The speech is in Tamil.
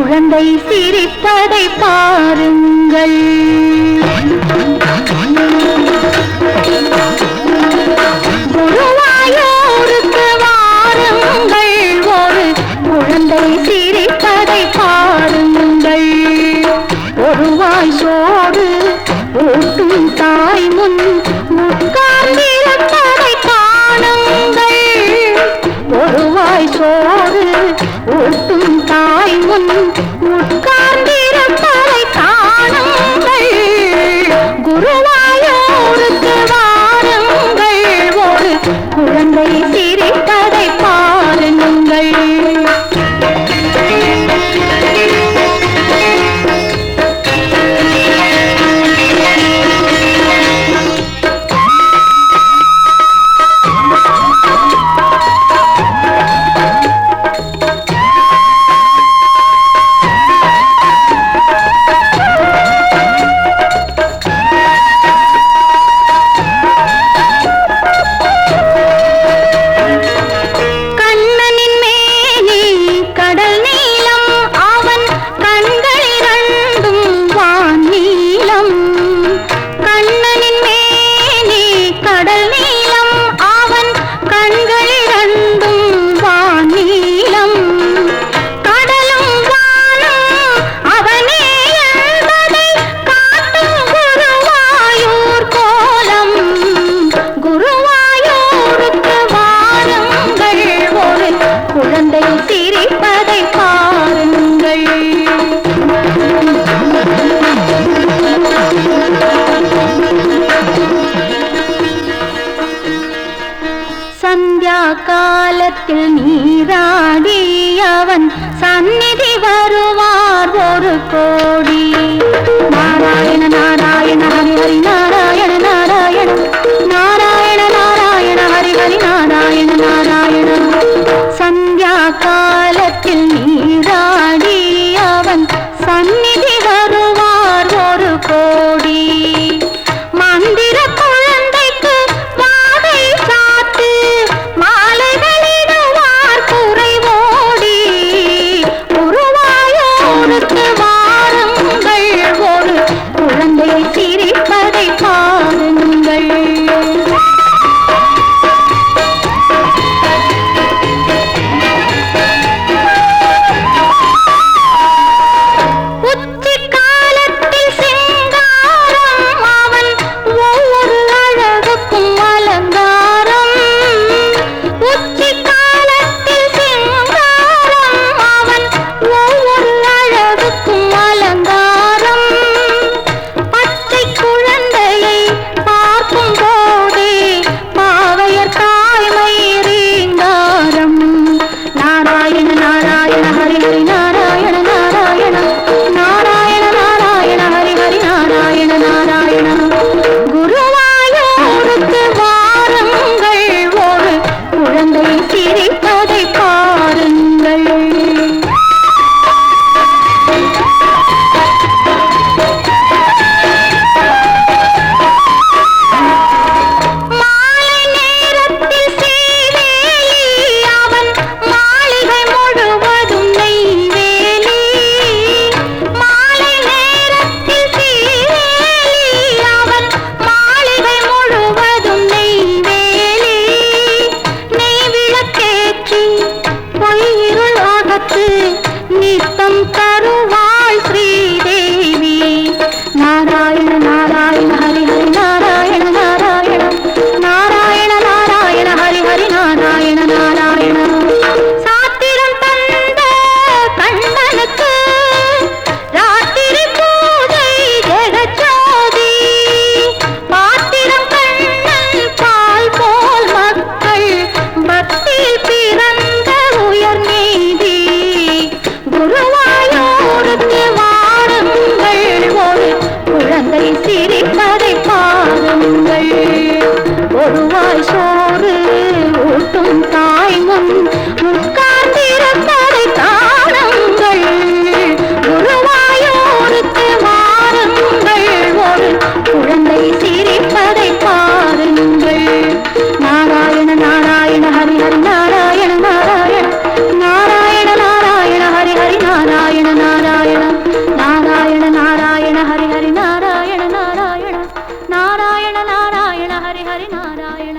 குழந்தை சிரிப்பதை பாருங்கள். குருவாயூருக்கு வாருங்கள், ஒரு குழந்தை சிரிப்பதை பாருங்கள். ஒருவாய் சோறு ஊட்டும் தாய் முன் உட்கார்ந்திருப்பதை காணுங்கள். ஒருவாய் சோறு ஊட்டும் தாய் முன் உட்கார்ந்திருப்பதை காணுங்கள். குருவாயூருக்கு வாருங்கள், ஒரு குழந்தை சிரிப்பதை பாருங்கள். சந்தியா காலத்தில் நீராடி அவன் சந்நிதி வருவார் ஒரு கோடி. நாராயண நாராயண ஹரி ஹரி நாராயண நாராயண நாராயண நாராயண ஹரி ஹரி நாராயண நாராயண. சந்தியா காலத்தில் நீராடி அவன் சந்நிதி வருவார் ஒரு கோடி. மந்திர குழந்தைக்கு வாதை சாத்து மாலைகளிடுவார் குறை ஓடி. குருவாயூருக்கு வாருங்கள், ஒரு குழந்தை சிரிப்பதை பாருங்கள். ஹரி நாராயண